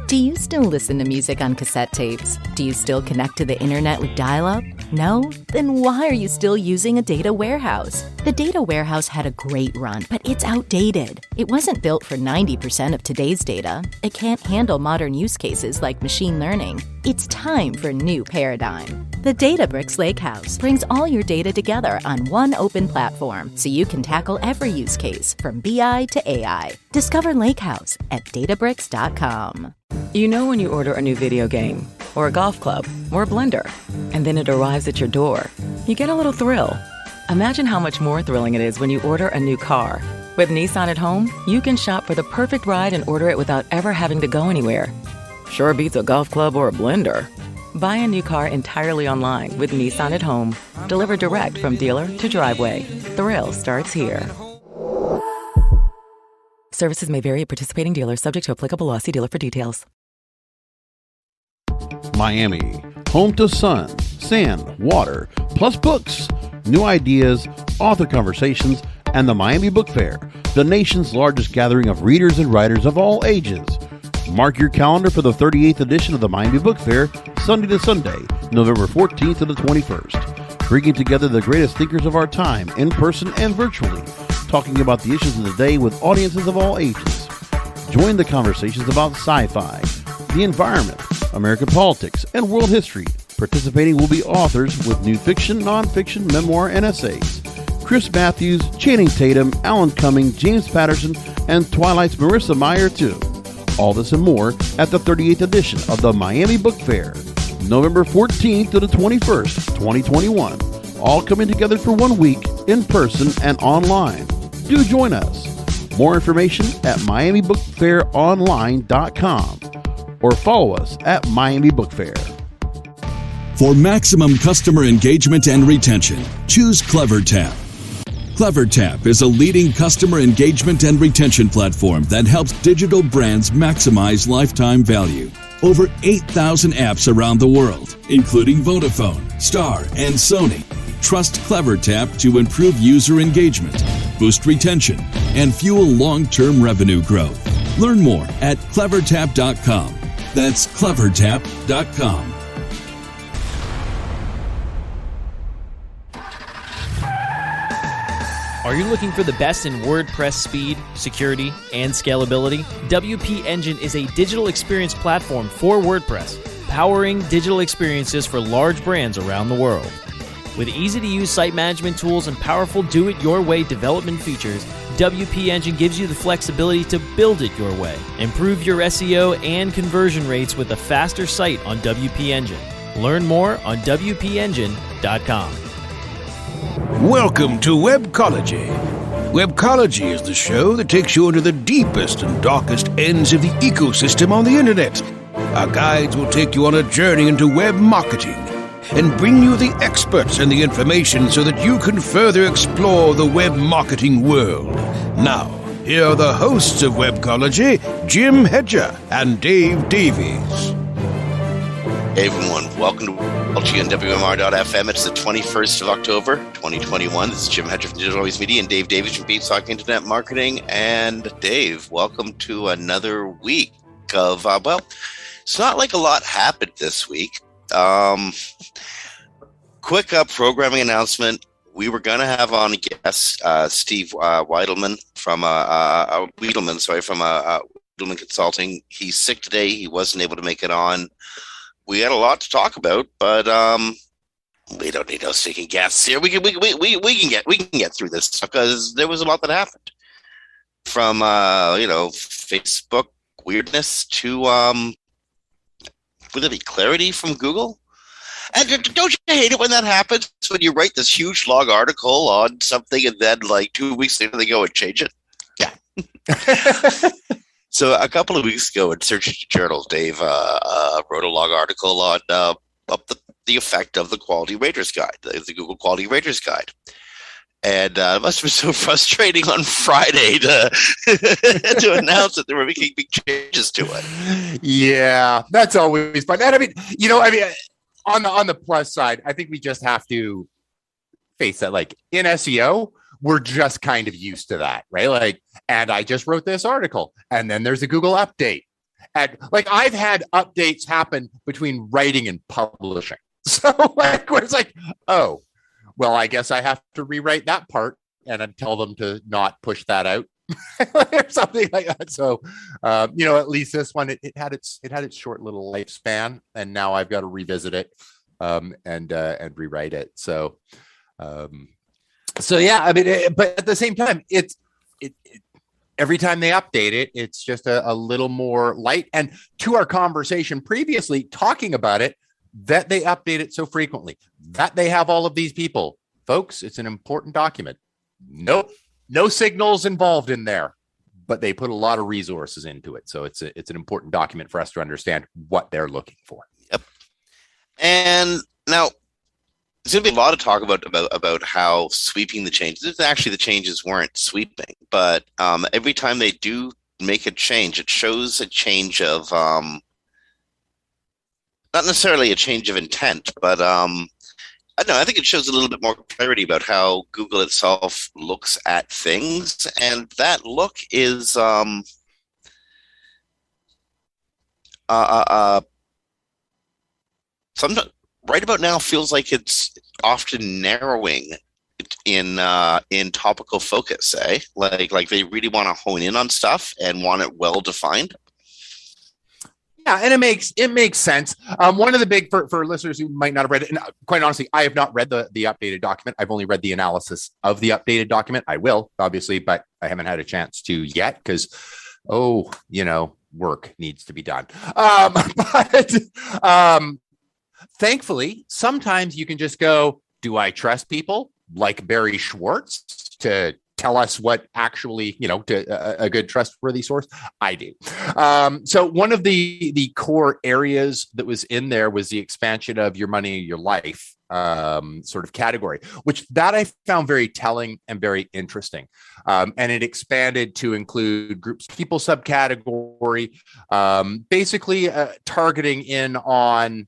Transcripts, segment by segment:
Do you still listen to music on cassette tapes? Do you still connect to the internet with dial-up? No? Then why are you still using a data warehouse? The data warehouse had a great run, but it's outdated. It wasn't built for 90% of today's data. It can't handle modern use cases like machine learning. It's time for a new paradigm. The Databricks Lakehouse brings all your data together on one open platform so you can tackle every use case from BI to AI. Discover Lakehouse at Databricks.com. You know when you order a new video game, or a golf club, or a blender, and then it arrives at your door, you get a little thrill. Imagine how much more thrilling it is when you order a new car. With Nissan at home, you can shop for the perfect ride and order it without ever having to go anywhere. Sure beats a golf club or a blender. Buy a new car entirely online with Nissan at home. Delivered direct from dealer to driveway. Thrill starts here. Services may vary at participating dealers, subject to applicable law. See dealer for details. Miami, home to sun, sand, water, plus books, new ideas, author conversations, and the Miami Book Fair, the nation's largest gathering of readers and writers of all ages. Mark your calendar for the 38th edition of the Miami Book Fair, Sunday to Sunday, November 14th to the 21st, bringing together the greatest thinkers of our time, in person and virtually, talking about the issues of the day with audiences of all ages. Join the conversations about sci-fi, the environment, American politics, and world history. Participating will be authors with new fiction, nonfiction, memoir, and essays. Chris Matthews, Channing Tatum, Alan Cumming, James Patterson, and Twilight's Marissa Meyer, too. All this and more at the 38th edition of the Miami Book Fair, November 14th to the 21st, 2021. All coming together for 1 week, in person and online. Do join us. More information at miamibookfaironline.com or follow us at Miami Book Fair. For maximum customer engagement and retention, choose CleverTap. CleverTap is a leading customer engagement and retention platform that helps digital brands maximize lifetime value. Over 8,000 apps around the world, including Vodafone, Star, and Sony, trust CleverTap to improve user engagement, boost retention, and fuel long-term revenue growth. Learn more at clevertap.com. That's clevertap.com. Are you looking for the best in WordPress speed, security, and scalability? WP Engine is a digital experience platform for WordPress, powering digital experiences for large brands around the world. With easy-to-use site management tools and powerful do-it-your-way development features, WP Engine gives you the flexibility to build it your way. Improve your SEO and conversion rates with a faster site on WP Engine. Learn more on WPEngine.com. Welcome to Webcology. Webcology is the show that takes you into the deepest and darkest ends of the ecosystem on the internet. Our guides will take you on a journey into web marketing and bring you the experts and the information so that you can further explore the web marketing world. Now, here are the hosts of Webcology, Jim Hedger and Dave Davies. Hey everyone, welcome to Webcology on WMR.FM. It's the 21st of October, 2021. This is Jim Hedger from Digital Always Media and Dave Davies from Beanstalk Internet Marketing. And Dave, welcome to another week of, it's not like a lot happened this week. Quick programming announcement. We were going to have on a guest, Steve Wiedelman from Wiedelman Consulting. He's sick today. He wasn't able to make it on. We had a lot to talk about, but we don't need no sticking guests here. We can get through this because there was a lot that happened. From Facebook weirdness to would it be clarity from Google? And don't you hate it when that happens? When you write this huge long article on something and then like 2 weeks later they go and change it? Yeah. So a couple of weeks ago in Search Engine Journal, Dave wrote a long article on the effect of the Quality Raters Guide, the Google Quality Raters Guide. And it must have been so frustrating on Friday to announce that they were making big changes to it. Yeah, that's always fun. And on the plus side, I think we just have to face that, like in SEO, we're just kind of used to that, right? Like, and I just wrote this article and then there's a Google update And like I've had updates happen between writing and publishing. So like where it's like, oh, well, I guess I have to rewrite that part and then tell them to not push that out or something like that. So, at least this one, it had its short little lifespan, and now I've got to revisit it and rewrite it. So yeah, I mean, but at the same time, it every time they update it, it's just a little more light. And to our conversation previously, talking about it, that they update it so frequently, that they have all of these people, folks, it's an important document. Nope, no signals involved in there, but they put a lot of resources into it. So it's an important document for us to understand what they're looking for. Yep. And now there's going to be a lot of talk about how sweeping the changes. Actually, the changes weren't sweeping, but every time they do make a change, it shows a change of not necessarily a change of intent, but I don't know. I think it shows a little bit more clarity about how Google itself looks at things, and that look is sometimes right about now feels like it's often narrowing in topical focus. Like they really want to hone in on stuff and want it well defined. Yeah, and it makes sense. One of the big for listeners who might not have read it, and quite honestly, I have not read the updated document. I've only read the analysis of the updated document. I will, obviously, but I haven't had a chance to yet because, work needs to be done. But thankfully, sometimes you can just go, do I trust people like Barry Schwartz to tell us what actually, to a good trustworthy source? I do. So one of the core areas that was in there was the expansion of your money, your life sort of category, which that I found very telling and very interesting. And it expanded to include groups, people subcategory, basically targeting in on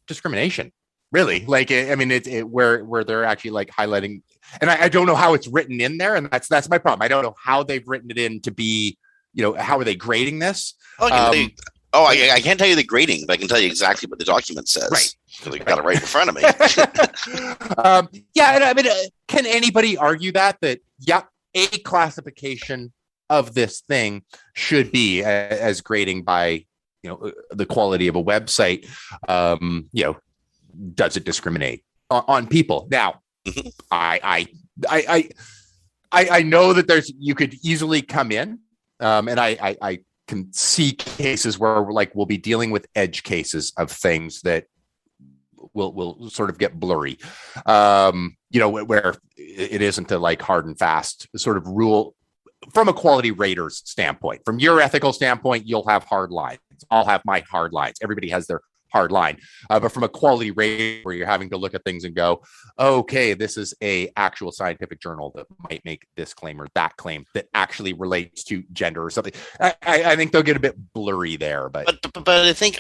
discrimination. Really, like I mean, where they're actually like highlighting, and I don't know how it's written in there, and that's my problem. I don't know how they've written it in to be, how are they grading this? I can't tell you the grading, but I can tell you exactly what the document says. Right, because I got it right in front of me. Yeah, and I mean, can anybody argue that a classification of this thing should be as grading by the quality of a website? Does it discriminate on people? Now, I know that you could easily come in, and I can see cases where we'll be dealing with edge cases of things that will sort of get blurry, where it isn't a hard and fast sort of rule from a quality rater's standpoint. From your ethical standpoint, you'll have hard lines. I'll have my hard lines. Everybody has their hard line, but from a quality rate where you're having to look at things and go, okay, this is a actual scientific journal that might make this claim or that claim that actually relates to gender or something. I think they'll get a bit blurry there, but I think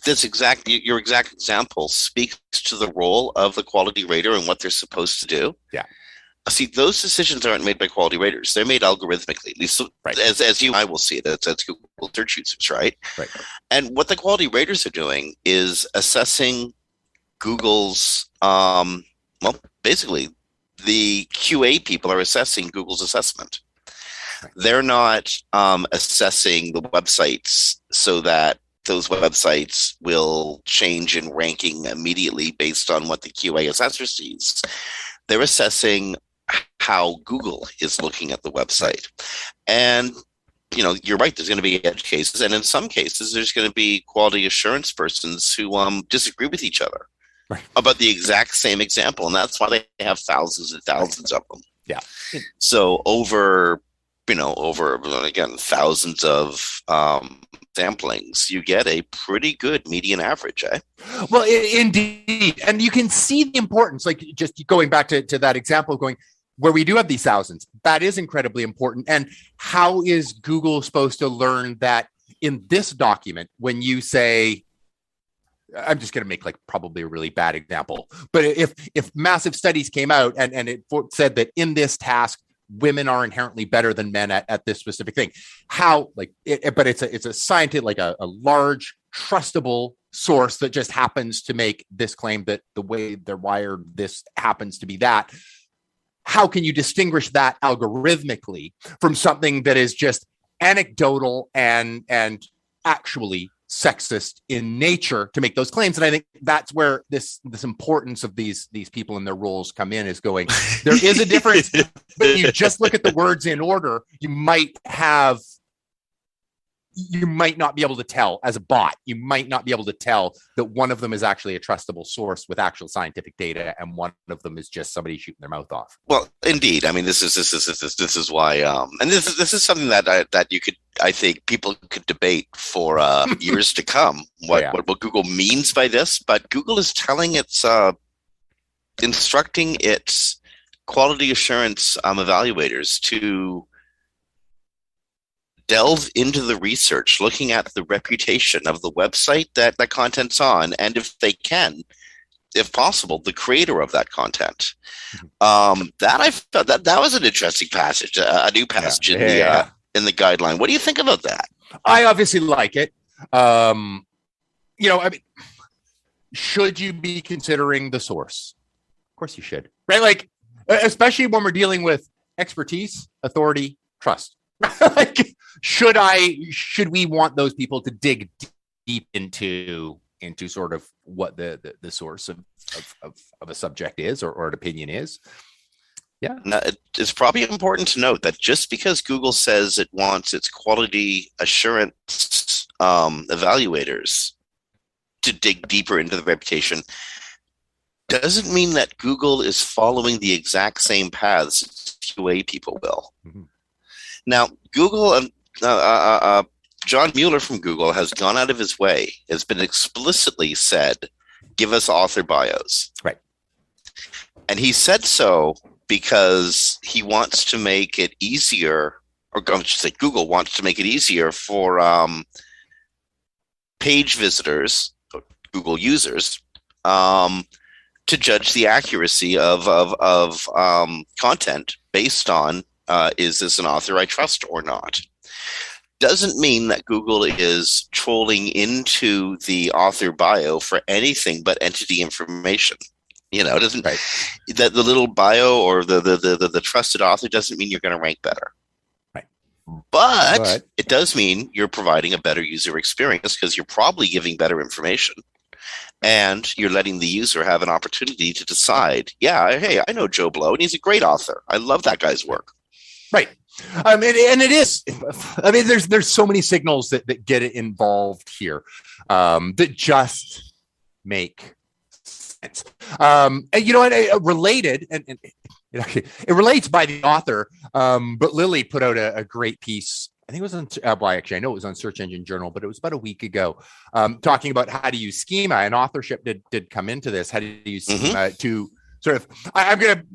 this your exact example speaks to the role of the quality rater and what they're supposed to do. Yeah. See, those decisions aren't made by quality raters. They're made algorithmically, at least right. as you and I will see it, as Google search users, right? Right. And what the quality raters are doing is assessing Google's, basically the QA people are assessing Google's assessment. Right. They're not assessing the websites so that those websites will change in ranking immediately based on what the QA assessor sees. They're assessing how Google is looking at the website. And, you're right, there's going to be edge cases. And in some cases, there's going to be quality assurance persons who disagree with each other about the exact same example. And that's why they have thousands and thousands of them. Yeah. So over again, thousands of samplings, you get a pretty good median average, eh? Well, indeed. And you can see the importance, like just going back to that example, where we do have these thousands, that is incredibly important. And how is Google supposed to learn that in this document when you say, I'm just going to make probably a really bad example, but if massive studies came out and it said that in this task, women are inherently better than men at this specific thing. How, like, but it's a scientific, like a large, trustable source that just happens to make this claim that the way they're wired, this happens to be that. How can you distinguish that algorithmically from something that is just anecdotal and actually sexist in nature to make those claims? And I think that's where this importance of these people and their roles come in, is going, there is a difference, but you just look at the words in order, you might not be able to tell as a bot. You might not be able to tell that one of them is actually a trustable source with actual scientific data, and one of them is just somebody shooting their mouth off. Well, indeed. I mean, this is why, and this is something that you could, I think, people could debate for years to come. What Google means by this, but Google is telling instructing its quality assurance evaluators to delve into the research, looking at the reputation of the website that content's on, and if they can, if possible, the creator of that content. That I thought that was an interesting passage, a new passage in the guideline. What do you think about that? I obviously like it. I mean, should you be considering the source? Of course you should, right? Like, especially when we're dealing with expertise, authority, trust. Like, should we want those people to dig deep into sort of what the source of a subject is or an opinion is? Yeah. Now, it's probably important to note that just because Google says it wants its quality assurance evaluators to dig deeper into the reputation doesn't mean that Google is following the exact same paths QA people will. Mm-hmm. Now, Google, John Mueller from Google has gone out of his way, has been explicitly said, give us author bios. Right. And he said so because he wants to make it easier, or I should say Google wants to make it easier for page visitors, Google users, to judge the accuracy of content based on is this an author I trust or not? Doesn't mean that Google is trolling into the author bio for anything but entity information. It doesn't, right. That the little bio or the trusted author doesn't mean you're going to rank better. Right. But it does mean you're providing a better user experience because you're probably giving better information. And you're letting the user have an opportunity to decide, hey, I know Joe Blow, and he's a great author. I love that guy's work. Right. And it is, I mean, there's so many signals that get involved here that just make sense. And related, and it relates by the author, but Lily put out a great piece. I think it was on, I know it was on Search Engine Journal, but it was about a week ago, talking about how to use schema, and authorship did come into this. How to use schema to sort of,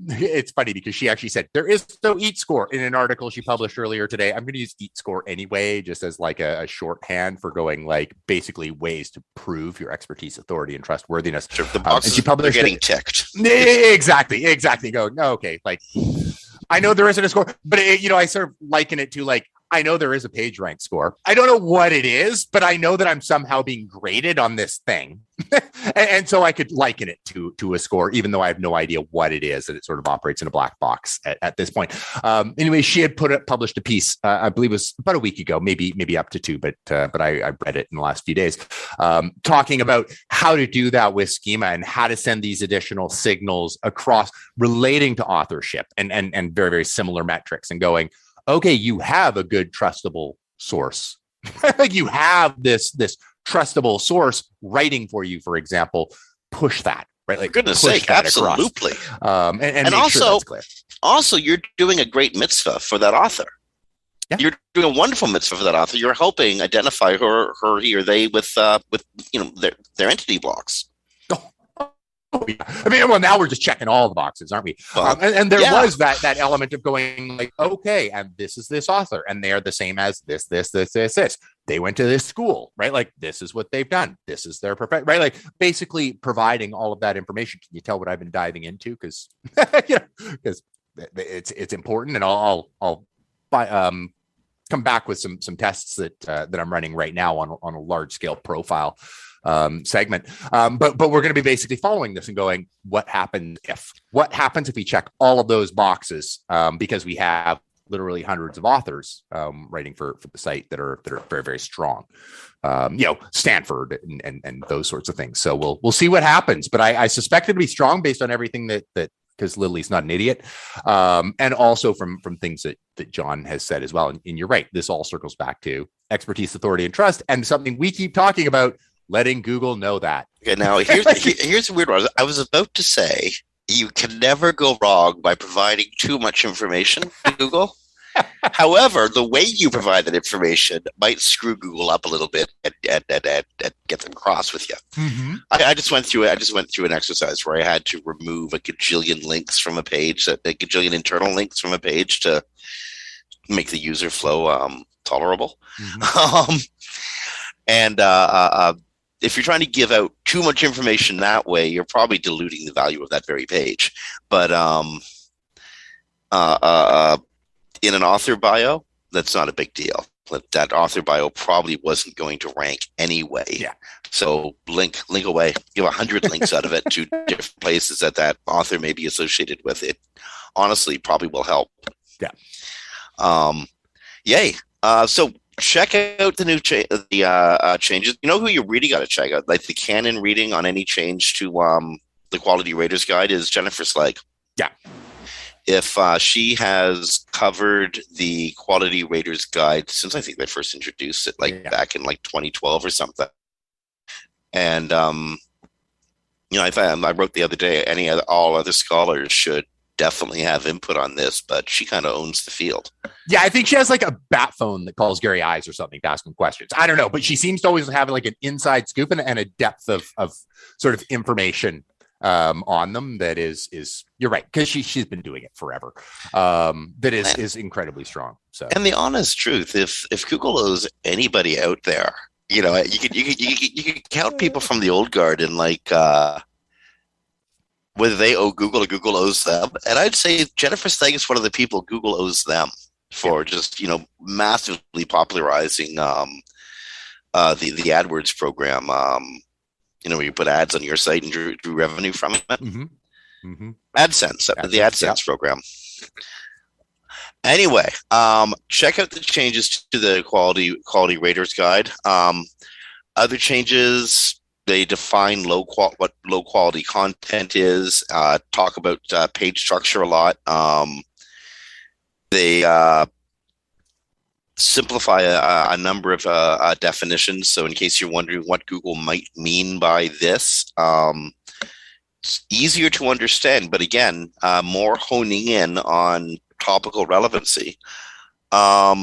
it's funny because she actually said there is no EAT score in an article she published earlier today. I'm going to use EAT score anyway, just as like a shorthand for going like basically ways to prove your expertise, authority, and trustworthiness. Sure, the boxes, and she published getting ticked. Exactly. Go, no, okay. Like, I know there isn't a score, but I sort of liken it to like, I know there is a page rank score. I don't know what it is, but I know that I'm somehow being graded on this thing. and so I could liken it to a score, even though I have no idea what it is, and it sort of operates in a black box at this point. Anyway, she had published a piece, I believe it was about a week ago, maybe up to 2, but I read it in the last few days, talking about how to do that with schema and how to send these additional signals across relating to authorship and very, very similar metrics, and going, okay, you have a good trustable source. Like, you have this trustable source writing for you, for example. Push that, right? Like, for goodness sake, absolutely. And also, sure that's clear. Also, you're doing a great mitzvah for that author. Yeah. You're doing a wonderful mitzvah for that author. You're helping identify he or they with their entity blocks. Oh, yeah. I mean, well, now we're just checking all the boxes, aren't we? And there was that element of going like, okay, and this is this author, and they are the same as this. They went to this school, right? Like, this is what they've done. This is their profession, right? Like, basically providing all of that information. Can you tell what I've been diving into? Because it's important, and I'll come back with some tests that I'm running right now on a large scale profile segment. But we're going to be basically following this and going, what happens if we check all of those boxes, because we have literally hundreds of authors writing for the site that are very, very strong, Stanford and those sorts of things. So we'll see what happens, but I suspect it'll be strong based on everything that because Lily's not an idiot, and also from things that John has said as well. And you're right, this all circles back to expertise, authority, and trust, and something we keep talking about, letting Google know that. Okay, now here's a weird one. I was about to say, you can never go wrong by providing too much information to Google. However, the way you provide that information might screw Google up a little bit and get them cross with you. Mm-hmm. I just went through an exercise where I had to remove a gajillion links from a page, a gajillion internal links from a page to make the user flow tolerable. Mm-hmm. If you're trying to give out too much information that way, you're probably diluting the value of that very page. But in an author bio, that's not a big deal. That author bio probably wasn't going to rank anyway. Yeah. So link away. Give 100 links out of it to different places that author may be associated with. It honestly probably will help. Yeah. Yay. So check out the new changes. You know who you really got to check out? Like the canon reading on any change to the Quality Raters Guide is Jennifer Slegg. Yeah. If she has covered the Quality Raters Guide since I think they first introduced it, back in 2012 or something. And I wrote the other day, all other scholars should definitely have input on this, but she kind of owns the field. Yeah, I think she has a bat phone that calls Gary Eyes or something to ask him questions. I don't know, but she seems to always have an inside scoop and a depth of sort of information on them that is you're right, because she's been doing it forever. That is incredibly strong. So, and the honest truth, if Google owes anybody out there, you could count people from the old guard and whether they owe Google or Google owes them. And I'd say Jennifer Slegg is one of the people Google owes them for just massively popularizing the AdWords program. Where you put ads on your site and drew revenue from it. Mm-hmm. Mm-hmm. AdSense, the AdSense program. Anyway, check out the changes to the Quality Raters Guide. Other changes, they define what low quality content is. Talk about page structure a lot. They simplify a number of definitions. So in case you're wondering what Google might mean by this, it's easier to understand, but again, more honing in on topical relevancy. They're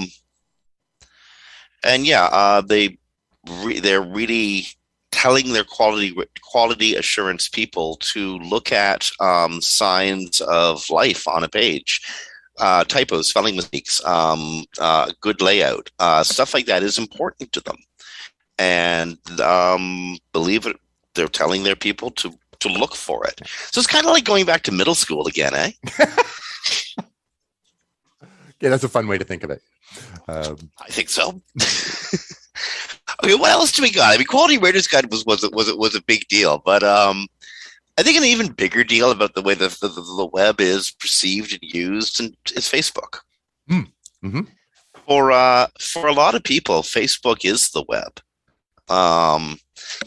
really telling their quality assurance people to look at signs of life on a page. Typos, spelling mistakes, good layout, stuff like that is important to them. And believe it, they're telling their people to look for it. So it's kind of like going back to middle school again, eh? Yeah, that's a fun way to think of it. I think so. Okay, what else do we got? I mean, Quality Raters Guide was a big deal, but I think an even bigger deal about the way the web is perceived and used is Facebook. Mm-hmm. For a lot of people, Facebook is the web.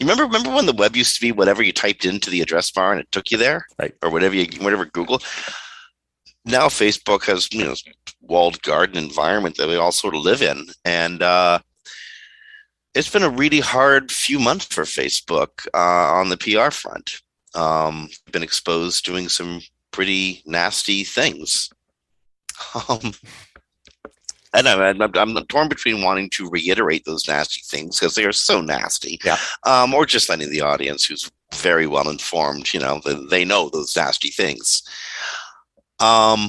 You remember when the web used to be whatever you typed into the address bar and it took you there, right? Or whatever Google. Now Facebook has walled garden environment that we all sort of live in, and it's been a really hard few months for Facebook on the PR front. Been exposed doing some pretty nasty things. And I'm torn between wanting to reiterate those nasty things because they are so nasty, or just letting the audience who's very well informed, they know those nasty things. So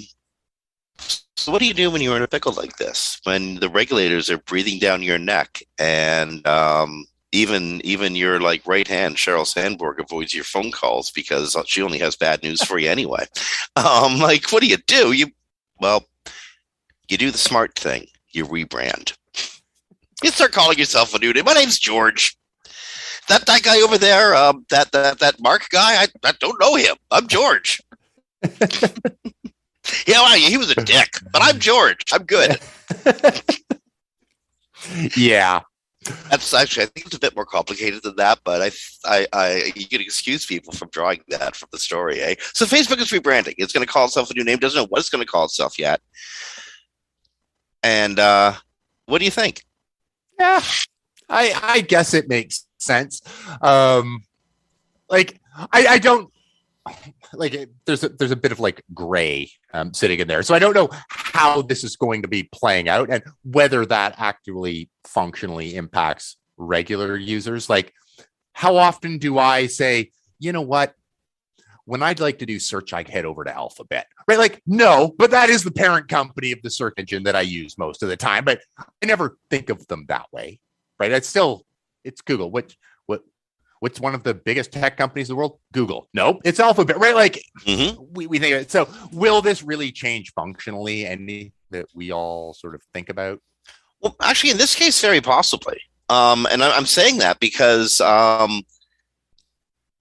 what do you do when you're in a pickle like this? When the regulators are breathing down your neck and even your like right hand Sheryl Sandberg avoids your phone calls because she only has bad news for you anyway. Like, what do? You do the smart thing. You rebrand. You start calling yourself a new name. My name's George. That guy over there, that Mark guy, I don't know him. I'm George. Yeah, well, he was a dick, but I'm George. I'm good. Yeah. That's actually, I think it's a bit more complicated than that, but you can excuse people from drawing that from the story, eh? So Facebook is rebranding. It's going to call itself a new name. Doesn't know what it's going to call itself yet. And what do you think? Yeah, I guess it makes sense. Like I don't like. There's a bit of like gray sitting in there, so I don't know how this is going to be playing out and whether that actually functionally impacts regular users. Like, how often do I say, you know what? When I'd like to do search, I head over to Alphabet, right? Like, no, but that is the parent company of the search engine that I use most of the time. But I never think of them that way, right? It's Google. What's one of the biggest tech companies in the world? Google. Nope, it's Alphabet, right? Like, we think of it. So will this really change functionally anything that we all sort of think about? Well, actually, in this case, very possibly. And I'm saying that because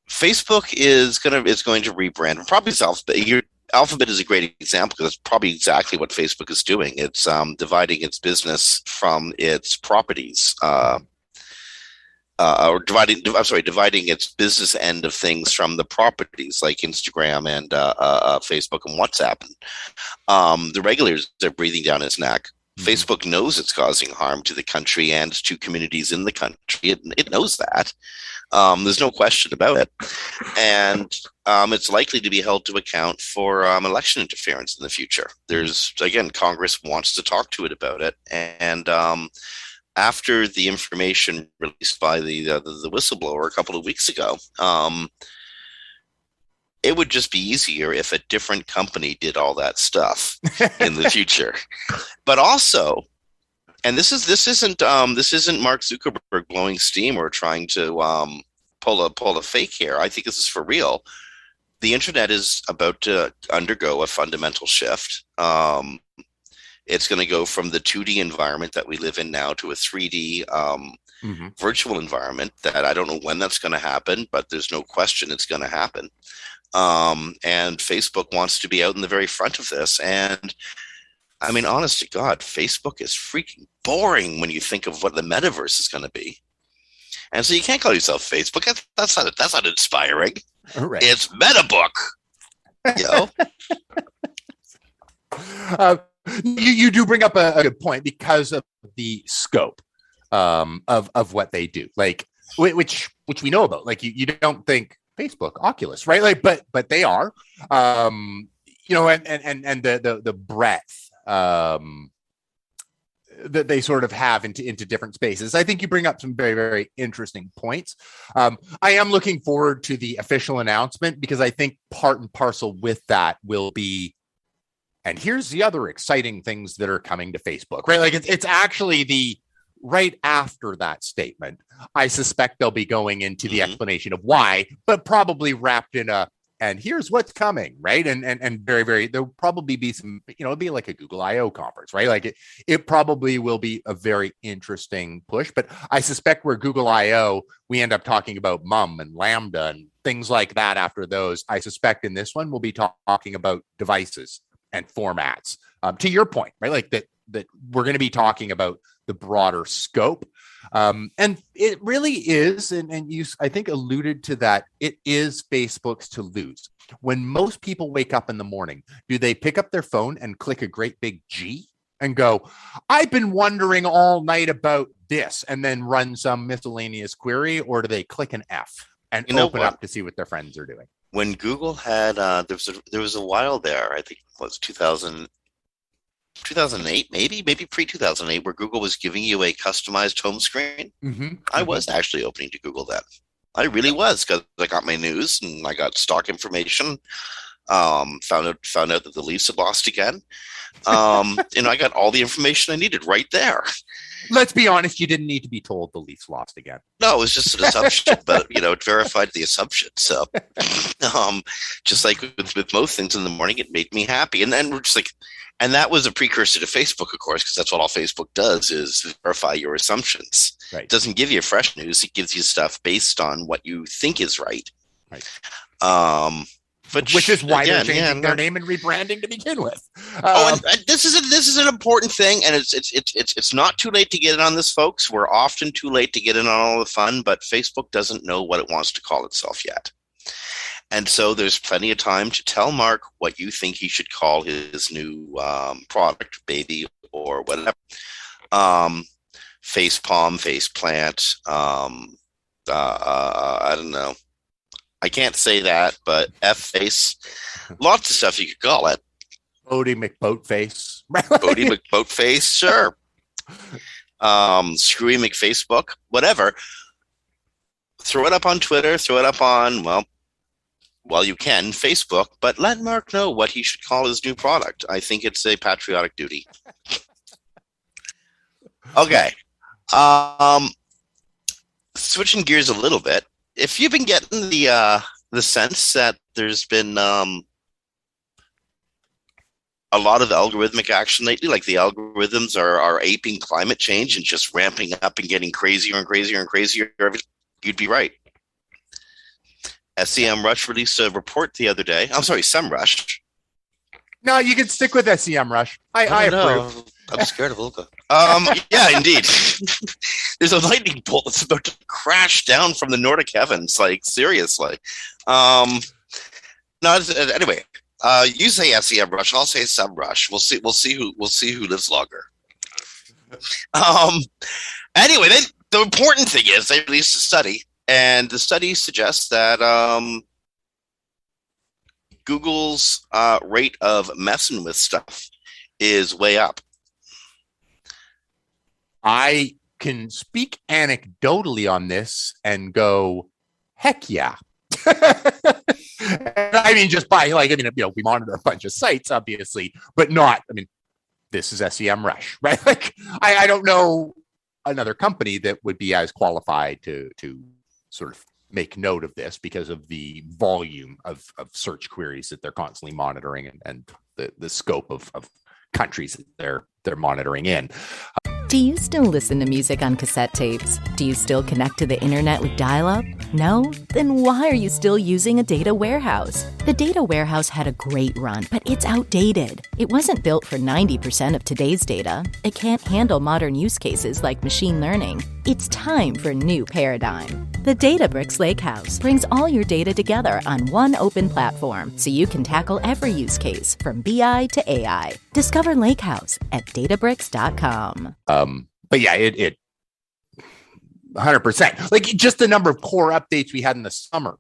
Facebook is going to rebrand. Probably it's Alphabet. Alphabet is a great example because it's probably exactly what Facebook is doing. It's dividing its business from its properties, or dividing its business end of things from the properties like Instagram and Facebook and WhatsApp. And the regulators are breathing down its neck. Facebook knows it's causing harm to the country and to communities in the country. It knows that. There's no question about it. And it's likely to be held to account for election interference in the future. Congress wants to talk to it about it. And after the information released by the whistleblower a couple of weeks ago, it would just be easier if a different company did all that stuff in the future. But also, and this isn't Mark Zuckerberg blowing steam or trying to pull a fake here. I think this is for real. The internet is about to undergo a fundamental shift. It's going to go from the 2D environment that we live in now to a 3D virtual environment that I don't know when that's going to happen, but there's no question it's going to happen. And Facebook wants to be out in the very front of this. And I mean, honest to God, Facebook is freaking boring when you think of what the metaverse is going to be. And so you can't call yourself Facebook. That's not inspiring. Right. It's Metabook. You know? You do bring up a good point because of the scope of what they do, like which we know about. Like you don't think Facebook, Oculus, right? Like, but they are, and the breadth that they sort of have into different spaces. I think you bring up some very, very interesting points. I am looking forward to the official announcement because I think part and parcel with that will be, and here's the other exciting things that are coming to Facebook, right? Like it's actually right after that statement. I suspect they'll be going into the explanation of why, but probably wrapped in and here's what's coming, right? And very, very, there'll probably be some, it'll be like a Google I/O conference, right? Like it probably will be a very interesting push, but I suspect where Google I/O, we end up talking about Mum and Lambda and things like that after those. I suspect in this one, we'll be talking about devices and formats. To your point, right? Like that we're going to be talking about the broader scope. And it really is, and you, I think, alluded to that, it is Facebook's to lose. When most people wake up in the morning, do they pick up their phone and click a great big G and go, I've been wondering all night about this, and then run some miscellaneous query, or do they click an F and open up to see what their friends are doing? When Google had, there was a while there, I think it was 2008, maybe pre-2008, where Google was giving you a customized home screen. I was actually opening to Google then. I really was, because I got my news and I got stock information. Found out that the Leafs had lost again. I got all the information I needed right there. Let's be honest, you didn't need to be told the Leafs lost again. No, it was just an assumption, but it verified the assumption. So, just like with most things in the morning, it made me happy. And then we're just like, and that was a precursor to Facebook, of course, because that's what all Facebook does is verify your assumptions. Right. It doesn't give you fresh news; it gives you stuff based on what you think is right. Right. Which is why they're changing their name and rebranding to begin with. And this is an important thing, and it's not too late to get in on this, folks. We're often too late to get in on all the fun, but Facebook doesn't know what it wants to call itself yet, and so there's plenty of time to tell Mark what you think he should call his new product, baby, or whatever. Facepalm, faceplant. I don't know. I can't say that, but F-face, lots of stuff you could call it. Bodie McBoatface. Bodie McBoatface, sure. Screwy McFacebook, whatever. Throw it up on Twitter, throw it up on, well, you can, Facebook, but let Mark know what he should call his new product. I think it's a patriotic duty. Okay. Switching gears a little bit. If you've been getting the sense that there's been a lot of algorithmic action lately, like the algorithms are aping climate change and just ramping up and getting crazier and crazier and crazier, you'd be right. SEMrush released a report the other day. I'm sorry, SEMrush. No, you can stick with SEMrush. I approve. I'm scared of Olga. Yeah, indeed. There's a lightning bolt that's about to crash down from the Nordic heavens. Like, seriously. Anyway, you say SEMrush, I'll say SEMrush. We'll see who lives longer. Anyway, the important thing is they released a study, and the study suggests that Google's rate of messing with stuff is way up. I can speak anecdotally on this and go, heck yeah. I mean, just by we monitor a bunch of sites, obviously, but not, this is SEMrush, right? Like, I don't know another company that would be as qualified to sort of make note of this because of the volume of search queries that they're constantly monitoring and the scope of countries that they're monitoring in. Do you still listen to music on cassette tapes? Do you still connect to the internet with dial-up? No? Then why are you still using a data warehouse? The data warehouse had a great run, but it's outdated. It wasn't built for 90% of today's data. It can't handle modern use cases like machine learning. It's time for a new paradigm. The Databricks Lakehouse brings all your data together on one open platform so you can tackle every use case from BI to AI. Discover Lakehouse at Databricks.com. But yeah, it 100%. Like, just the number of core updates we had in the summer,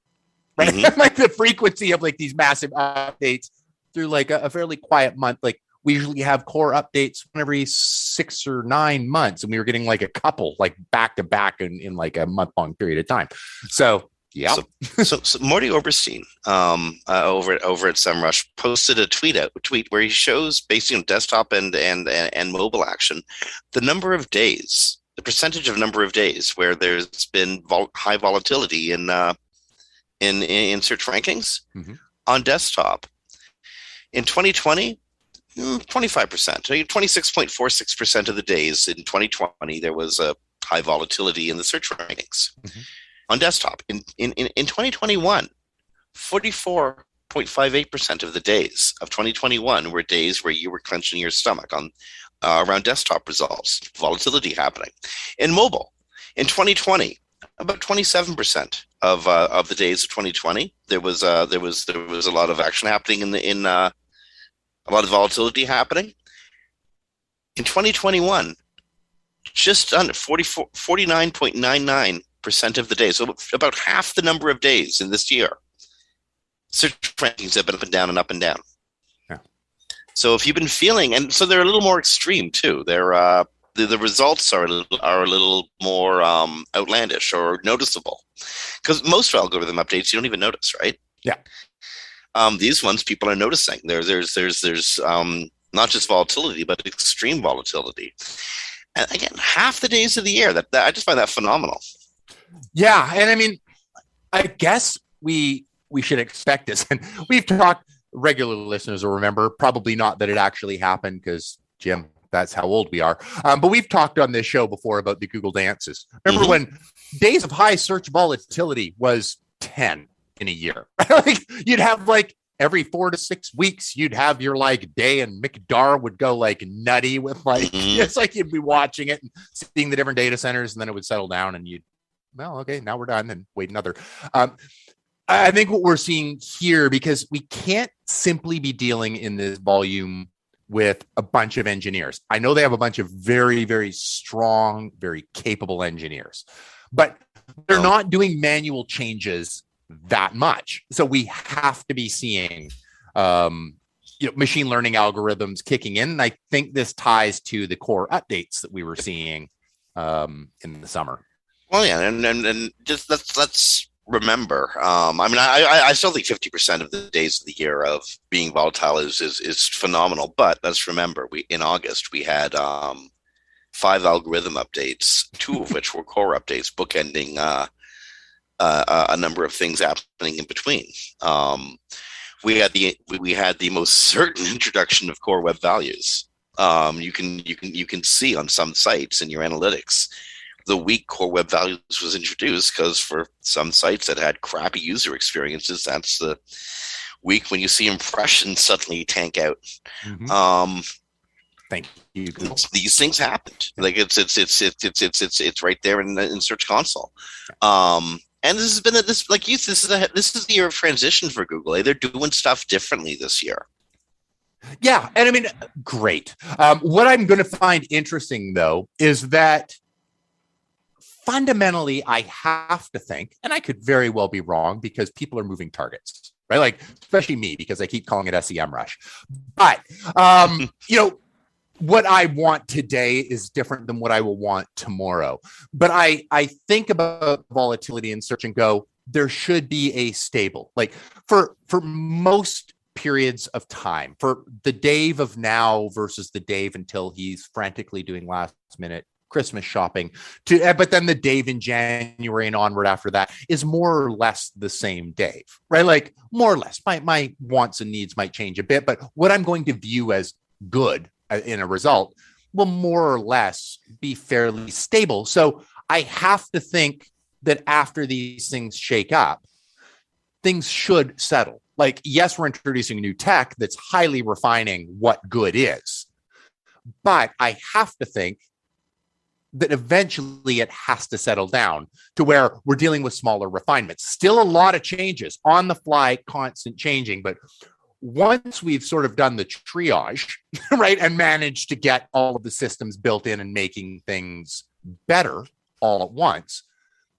right? Mm-hmm. Like the frequency of like these massive updates through like a fairly quiet month. Like, we usually have core updates every 6 or 9 months, and we were getting like a couple like back to back in like a month-long period of time. So yeah. So Morty Oberstein over at SEMrush posted a tweet where he shows, based on desktop and mobile action, the number of days, the percentage of number of days where there's been high volatility in search rankings on desktop. In 2020, 25%, 26.46% of the days in 2020 there was a high volatility in the search rankings. On desktop. In 2021, 44.58% of the days of 2021 were days where you were clenching your stomach on around desktop results, volatility happening. In mobile, in 2020, about 27% of the days of 2020 there was a lot of action happening in a lot of volatility happening. In 2021, just under 49.99% of the days, so about half the number of days in this year, search rankings have been up and down and up and down. Yeah. So if you've been feeling, and so they're a little more extreme too. They're the results are a little more outlandish or noticeable, because most algorithm updates you don't even notice, right? Yeah. these ones people are noticing. There's not just volatility, but extreme volatility. And again, half the days of the year. That I just find that phenomenal. Yeah, and I mean, I guess we should expect this. And we've talked. Regular listeners will remember, probably not that it actually happened because Jim, that's how old we are. But we've talked on this show before about the Google dances. Remember when days of high search volatility was 10 in a year? Like you'd have like every 4 to 6 weeks, you'd have your like day, and McDar would go like nutty with like, it's like you'd be watching it and seeing the different data centers, and then it would settle down and you'd, well, okay, now we're done, and wait another. I think what we're seeing here, because we can't simply be dealing in this volume with a bunch of engineers. I know they have a bunch of very, very strong, very capable engineers, but they're not doing manual changes that much. So we have to be seeing machine learning algorithms kicking in. And I think this ties to the core updates that we were seeing in the summer. Well, yeah, and just let's remember. I still think 50% of the days of the year of being volatile is phenomenal. But let's remember, in August we had 5 algorithm updates, 2 of which were core updates, bookending a number of things happening in between. We had the most certain introduction of core web values. You can see on some sites in your analytics the week core web values was introduced, because for some sites that had crappy user experiences, that's the week when you see impressions suddenly tank out. Thank you, Google. These things happened. Like it's right there in Search Console. And this has been this is the year of transition for Google. They're doing stuff differently this year. Yeah, and I mean, great. What I'm going to find interesting, though, is that fundamentally, I have to think, and I could very well be wrong, because people are moving targets, right? Like, especially me, because I keep calling it SEMrush. But, what I want today is different than what I will want tomorrow. But I think about volatility in search and go, there should be a stable, like for most periods of time, for the Dave of now versus the Dave until he's frantically doing last minute Christmas shopping, but then the Dave in January and onward after that is more or less the same Dave, right? Like more or less, my wants and needs might change a bit, but what I'm going to view as good in a result will more or less be fairly stable. So I have to think that after these things shake up, things should settle. Like, yes, we're introducing new tech that's highly refining what good is, but I have to think that eventually it has to settle down to where we're dealing with smaller refinements. Still a lot of changes on the fly, constant changing. But once we've sort of done the triage, right, and managed to get all of the systems built in and making things better all at once,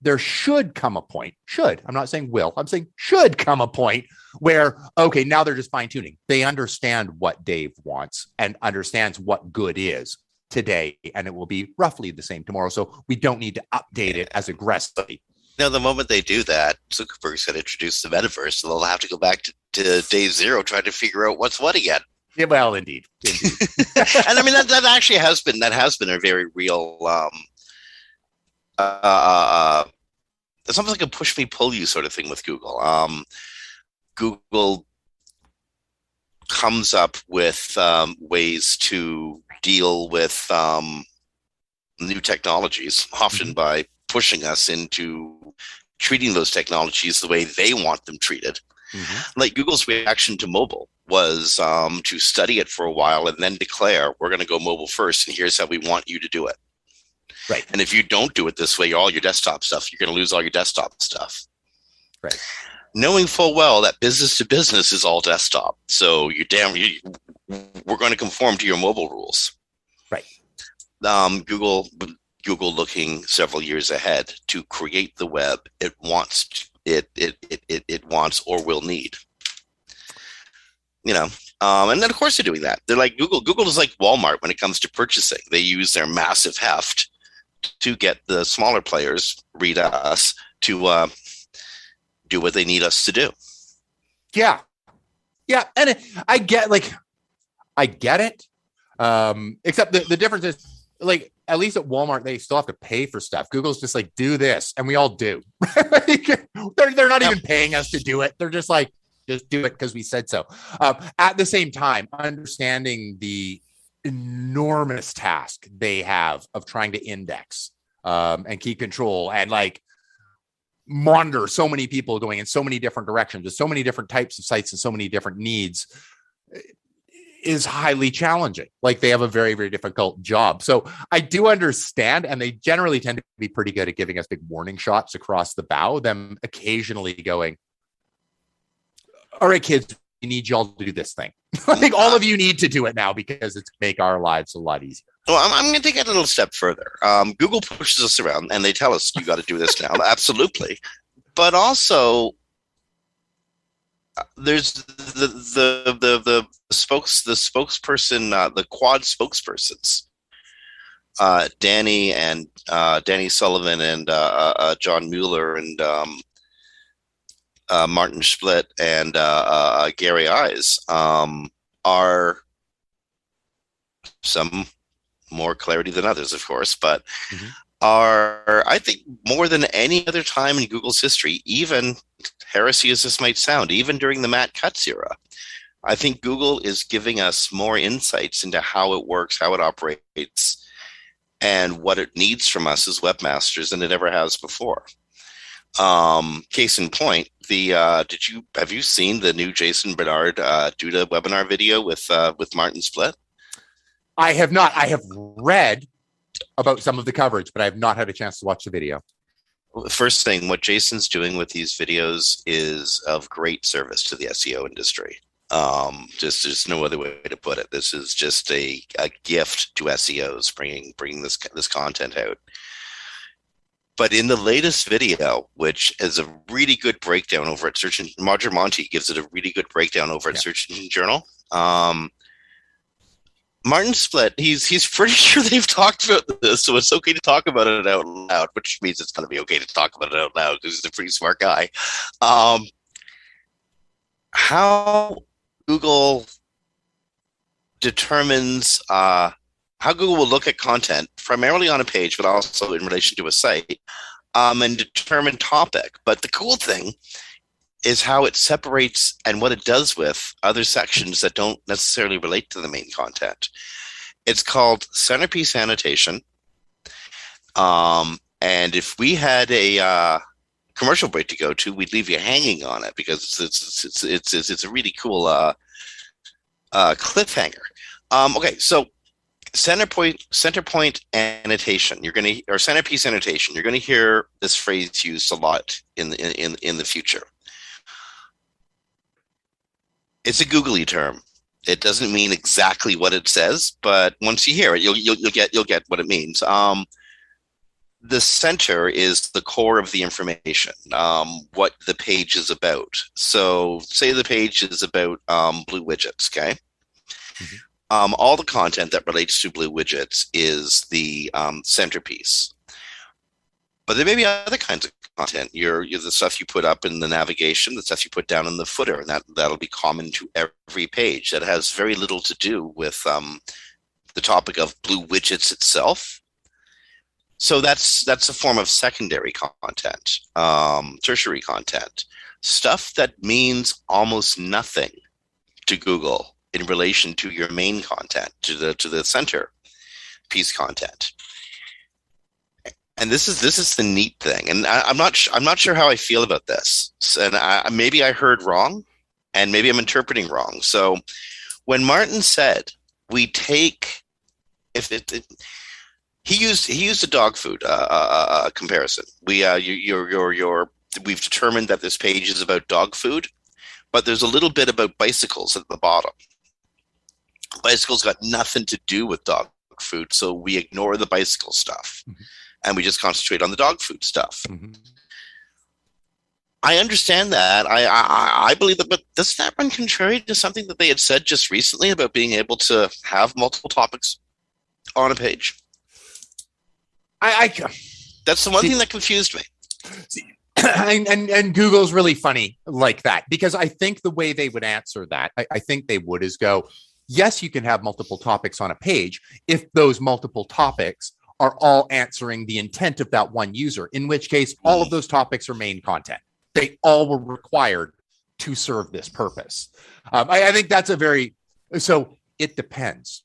there should come a point, I'm not saying will, I'm saying should come a point where, okay, now they're just fine tuning. They understand what Dave wants and understands what good is today, and it will be roughly the same tomorrow. So we don't need to update it as aggressively. Now, the moment they do that, Zuckerberg's going to introduce the Metaverse, so they'll have to go back to day zero, trying to figure out what's what again. Yeah, well, indeed. And I mean, that actually has been a very real. It's almost like a push me, pull you sort of thing with Google. Google comes up with ways to deal with new technologies, often by pushing us into treating those technologies the way they want them treated. Like Google's reaction to mobile was to study it for a while and then declare, we're going to go mobile first, and here's how we want you to do it. Right. And if you don't do it this way, all your desktop stuff, you're going to lose all your desktop stuff. Right. Knowing full well that business to business is all desktop. So we're going to conform to your mobile rules. Right. Google looking several years ahead to create the web it wants or will need. And then of course they're doing that. They're like Google. Google is like Walmart when it comes to purchasing. They use their massive heft to get the smaller players, read us, to do what they need us to do. Yeah. Yeah, and I get it. Except the difference is, like, at least at Walmart, they still have to pay for stuff. Google's just like, do this, and we all do. They're not even paying us to do it. They're just like, just do it because we said so. At the same time, understanding the enormous task they have of trying to index and keep control and like monitor so many people going in so many different directions with so many different types of sites and so many different needs is highly challenging. Like, they have a very, very difficult job. So I do understand, and they generally tend to be pretty good at giving us big warning shots across the bow, them occasionally going, all right, kids, we need y'all to do this thing. Like, all of you need to do it now because it's make our lives a lot easier. Well, I'm going to take it a little step further. Google pushes us around and they tell us, you got to do this now. Absolutely. But also, there's the spokesperson, the quad spokespersons, Danny Sullivan and John Mueller and Martin Splitt and Gary Eyes are some more clarity than others, of course, but are, I think, more than any other time in Google's history, even heresy as this might sound, even during the Matt Cutts era, I think Google is giving us more insights into how it works, how it operates, and what it needs from us as webmasters than it ever has before. Case in point, have you seen the new Jason Barnard Duda webinar video with Martin Splitt? I have not. I have read about some of the coverage, but I have not had a chance to watch the video. First thing, what Jason's doing with these videos is of great service to the SEO industry. Just no other way to put it. This is just a gift to SEOs bringing this content out. But in the latest video, which is a really good breakdown over at Search Engine, Roger Montti gives it a really good breakdown over at Search Engine Journal. Martin Splitt, he's pretty sure they've talked about this, so it's okay to talk about it out loud, which means it's going to be okay to talk about it out loud because he's a pretty smart guy. How Google determines how Google will look at content, primarily on a page, but also in relation to a site, and determine topic. But the cool thing is how it separates and what it does with other sections that don't necessarily relate to the main content. It's called centerpiece annotation. And if we had a commercial break to go to, we'd leave you hanging on it because it's a really cool cliffhanger. Okay, so center point annotation. Or centerpiece annotation. You're gonna hear this phrase used a lot in the future. It's a googly term. It doesn't mean exactly what it says, but once you hear it, you'll get what it means. The center is the core of the information, what the page is about. So say the page is about blue widgets, okay? Mm-hmm. All the content that relates to blue widgets is the centerpiece. But there may be other kinds of content. You're the stuff you put up in the navigation, the stuff you put down in the footer, and that'll be common to every page. That has very little to do with the topic of blue widgets itself. So that's a form of secondary content, tertiary content, stuff that means almost nothing to Google in relation to your main content, to the center piece content. And this is the neat thing, and I'm not sure how I feel about this, and maybe I heard wrong, and maybe I'm interpreting wrong. So, when Martin said we take, he used a dog food comparison. We've determined that this page is about dog food, but there's a little bit about bicycles at the bottom. Bicycles got nothing to do with dog food, so we ignore the bicycle stuff. Mm-hmm. And we just concentrate on the dog food stuff. Mm-hmm. I understand that. I believe that, but does that run contrary to something that they had said just recently about being able to have multiple topics on a page? That's the one thing that confused me. and Google's really funny like that, because I think the way they would answer that, I think they would is go, yes, you can have multiple topics on a page if those multiple topics are all answering the intent of that one user, in which case all of those topics are main content. They all were required to serve this purpose. I think that's so it depends.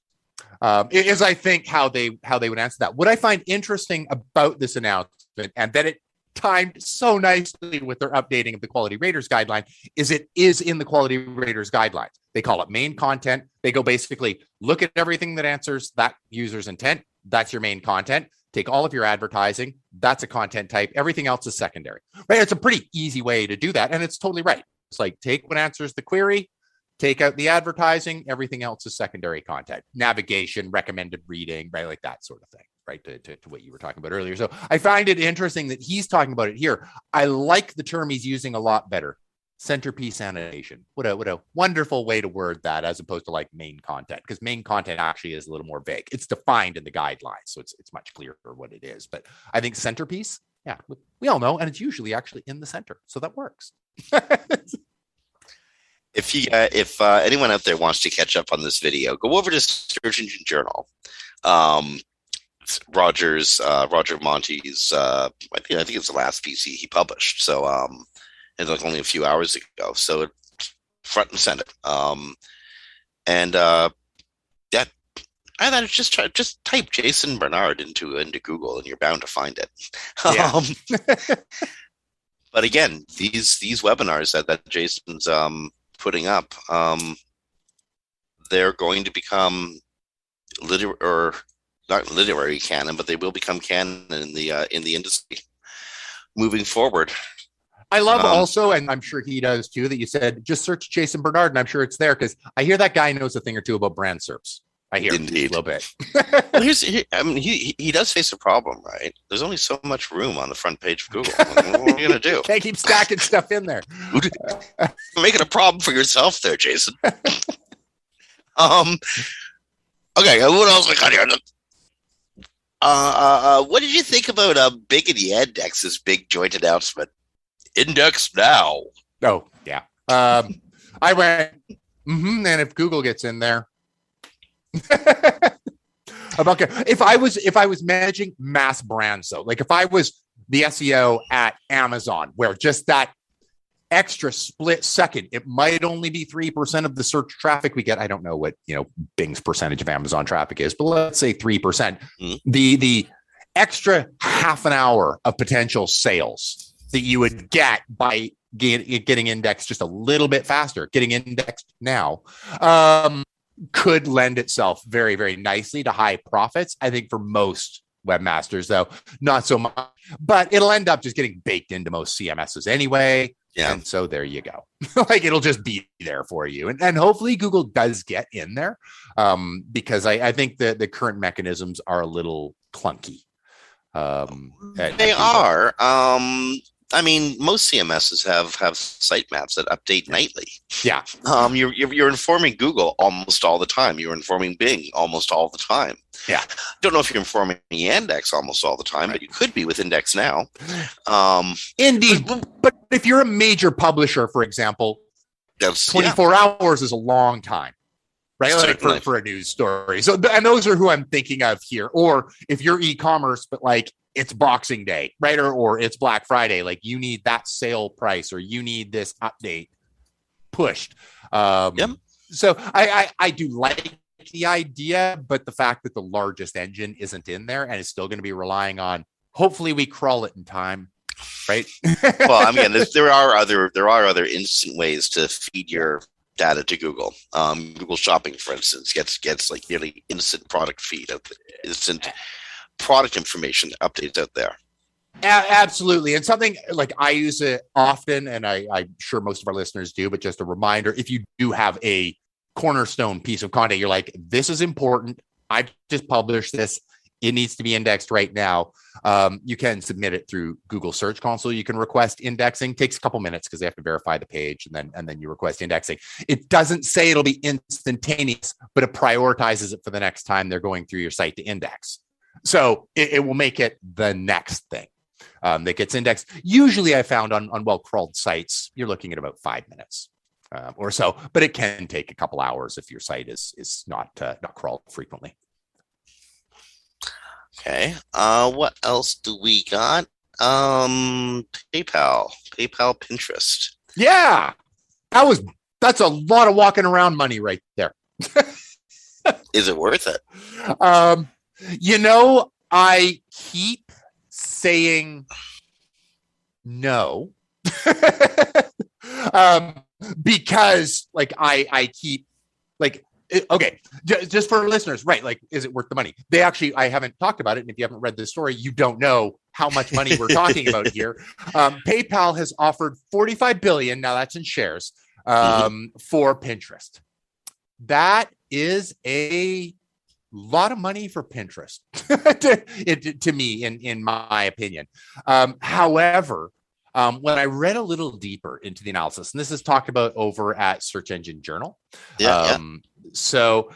Is I think how they would answer that. What I find interesting about this announcement, and that it timed so nicely with their updating of the Quality Raters guideline, is it is in the Quality Raters guidelines. They call it main content. They go basically look at everything that answers that user's intent. That's your main content. Take all of your advertising. That's a content type. Everything else is secondary. Right? It's a pretty easy way to do that, and it's totally right. It's like, take what answers the query, take out the advertising, everything else is secondary content. Navigation, recommended reading, right? Like that sort of thing, right? To what you were talking about earlier. So I find it interesting that he's talking about it here. I like the term he's using a lot better. Centerpiece annotation. What a wonderful way to word that, as opposed to like main content, because main content actually is a little more vague. It's defined in the guidelines, so it's much clearer what it is. But I think centerpiece, yeah, we all know, and it's usually actually in the center, so that works. If anyone out there wants to catch up on this video, go over to Search Engine Journal. Roger Montti's, I think it's the last piece he published. So it's like only a few hours ago. So it's front and center. Yeah, I thought just type Jason Barnard into Google and you're bound to find it. Yeah. But again, these webinars that Jason's putting up, they're going to become not literary canon, but they will become canon in the industry moving forward. I love also, and I'm sure he does too, that you said just search Jason Barnard, and I'm sure it's there, because I hear that guy knows a thing or two about brand SERPs. I hear Indeed. A little bit. Well, he does face a problem, right? There's only so much room on the front page of Google. What are you going to do? Can't keep stacking stuff in there. You're making a problem for yourself there, Jason. Okay, what else we got here? What did you think about Big and Yandex's big joint announcement? IndexNow. Oh, yeah. I went, and if Google gets in there, if I was managing mass brands, though, like if I was the SEO at Amazon, where just that extra split second, it might only be 3% of the search traffic we get. I don't know what Bing's percentage of Amazon traffic is, but let's say 3%. The extra half an hour of potential sales that you would get by getting indexed just a little bit faster, getting indexed now, could lend itself very, very nicely to high profits. I think for most webmasters, though, not so much, but it'll end up just getting baked into most CMSs anyway. Yeah. And so there you go. Like it'll just be there for you. And hopefully Google does get in there, because I think the current mechanisms are a little clunky. They are. I mean, most CMSs have sitemaps that update nightly. Yeah. You're informing Google almost all the time. You're informing Bing almost all the time. Yeah. Don't know if you're informing Yandex almost all the time, but you could be with IndexNow. Indeed. But if you're a major publisher, for example, 24 hours is a long time. Right, like for a news story. So, and those are who I'm thinking of here. Or if you're e-commerce, but like it's Boxing Day, right, or it's Black Friday, like you need that sale price, or you need this update pushed. So I do like the idea, but the fact that the largest engine isn't in there and is still going to be relying on, hopefully we crawl it in time, right? Well, I mean, there are other instant ways to feed your data to Google. Google Shopping, for instance, gets like nearly instant product feed of instant product information updates out there. Absolutely. And something like I use it often, and I'm sure most of our listeners do, but just a reminder, if you do have a cornerstone piece of content, you're like, this is important. I've just published this. It needs to be indexed right now. You can submit it through Google Search Console. You can request indexing. Takes a couple minutes because they have to verify the page, and then you request indexing. It doesn't say it'll be instantaneous, but it prioritizes it for the next time they're going through your site to index. So it will make it the next thing. that gets indexed. Usually I found on well-crawled sites, you're looking at about 5 minutes or so, but it can take a couple hours if your site is not crawled frequently. Okay. What else do we got? PayPal, Pinterest. Yeah, that's a lot of walking around money right there. Is it worth it? I keep saying no. Because I keep okay, just for listeners, right? Like, is it worth the money? I haven't talked about it. And if you haven't read this story, you don't know how much money we're talking about here. PayPal has offered $45 billion. Now that's in shares for Pinterest. That is a lot of money for Pinterest to me, in my opinion. However, when I read a little deeper into the analysis, and this is talked about over at Search Engine Journal. So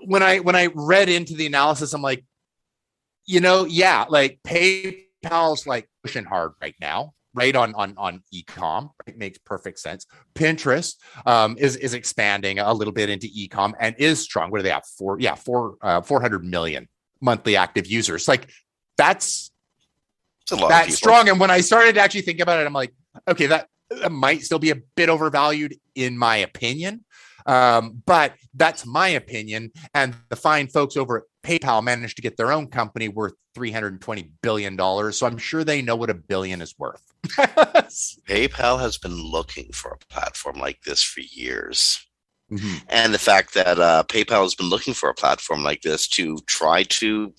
when I read into the analysis, I'm like, like PayPal's like pushing hard right now, right on e-com. It makes perfect sense. Pinterest is expanding a little bit into e-com and is strong. What do they have? 400 million monthly active users. Like that's strong. And when I started to actually think about it, I'm like, okay, that might still be a bit overvalued in my opinion. But that's my opinion. And the fine folks over at PayPal managed to get their own company worth $320 billion. So I'm sure they know what $1 billion is worth. PayPal has been looking for a platform like this for years. Mm-hmm. And the fact that PayPal has been looking for a platform like this to try to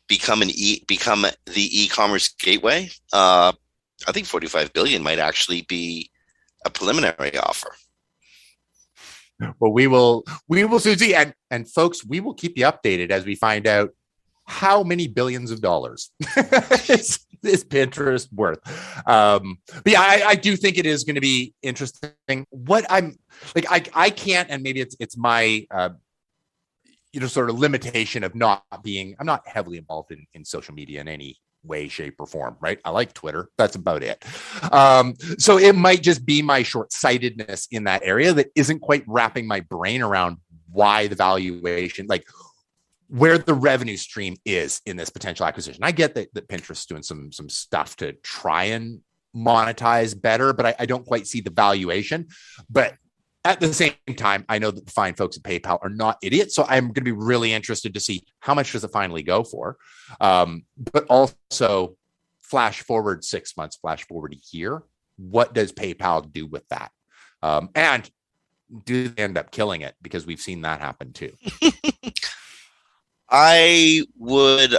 become the e-commerce gateway, I think $45 billion might actually be a preliminary offer. Well, we will soon see, and folks, we will keep you updated as we find out how many billions of dollars is Pinterest worth. But yeah, I do think it is going to be interesting. What I'm like, I can't, and maybe it's my sort of limitation of I'm not heavily involved in social media in any way, shape, or form, right? I like Twitter. That's about it. So it might just be my short-sightedness in that area that isn't quite wrapping my brain around why the valuation, like where the revenue stream is in this potential acquisition. I get that Pinterest is doing some stuff to try and monetize better, but I don't quite see the valuation. But at the same time, I know that the fine folks at PayPal are not idiots. So I'm going to be really interested to see how much does it finally go for. But also flash forward 6 months, flash forward a year. What does PayPal do with that? And do they end up killing it? Because we've seen that happen too. I would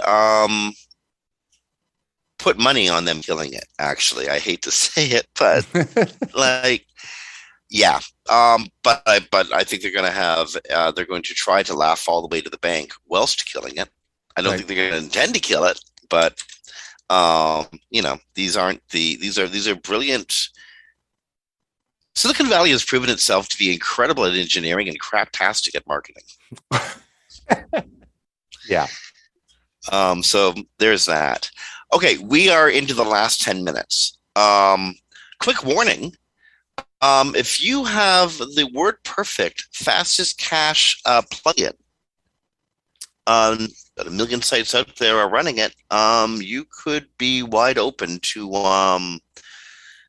put money on them killing it, actually. I hate to say it, but yeah. But I think they're going to try to laugh all the way to the bank whilst killing it. I don't think they're going to intend to kill it, but these are brilliant. Silicon Valley has proven itself to be incredible at engineering and craptastic at marketing. Yeah. So there's that. Okay, we are into the last 10 minutes. Quick warning. If you have the WordPerfect fastest cache plugin, about 1 million sites out there are running it, you could be wide open to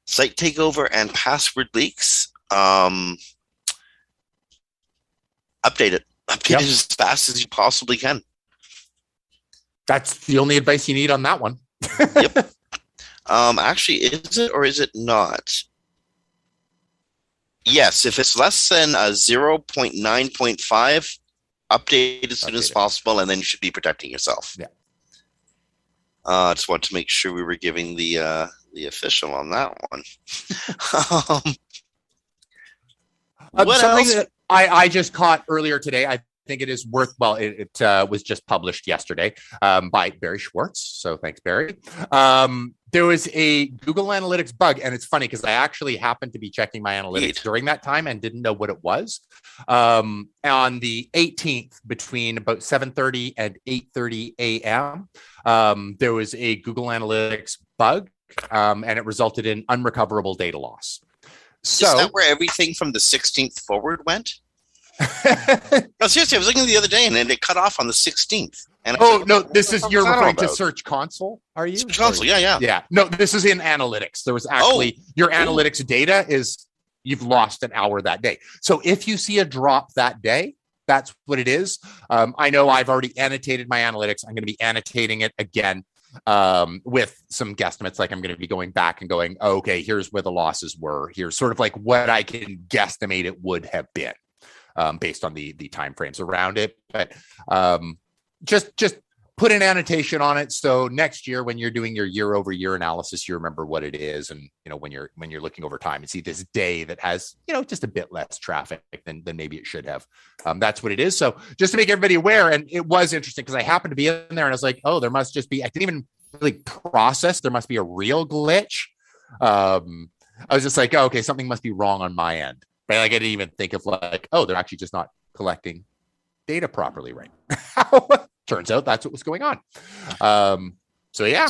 site takeover and password leaks. Update it as fast as you possibly can. That's the only advice you need on that one. Yep. Actually, is it or is it not? Yes, if it's less than 0.9.5, update as soon as possible, and then you should be protecting yourself. Yeah. Just want to make sure we were giving the official on that one. What something else? that I just caught earlier today, I think it is worth, well, it was just published yesterday by Barry Schwartz. So thanks, Barry. There was a Google Analytics bug, and it's funny because I actually happened to be checking my analytics during that time and didn't know what it was. On the 18th, between about 7:30 and 8:30 a.m., there was a Google Analytics bug, and it resulted in unrecoverable data loss. So, is that where everything from the 16th forward went? No, seriously, I was looking the other day, and then it cut off on the 16th. And no, this is, you're referring to Search Console, are you? Search Console, yeah. Yeah, no, this is in analytics. There was actually, your analytics data is, you've lost an hour that day. So if you see a drop that day, that's what it is. I know I've already annotated my analytics. I'm going to be annotating it again with some guesstimates. Like I'm going to be going back and going, okay, here's where the losses were. Here's sort of like what I can guesstimate it would have been based on the timeframes around it. But just put an annotation on it, so next year when you're doing your year-over-year analysis, you remember what it is, and when you're looking over time and see this day that has just a bit less traffic than maybe it should have. That's what it is. So just to make everybody aware, and it was interesting because I happened to be in there and I was like, oh, there must just be. I didn't even really process. There must be a real glitch. I was just like, oh, okay, something must be wrong on my end. Right? Like I didn't even think of like, oh, they're actually just not collecting data properly right now. Turns out that's what was going on. So yeah,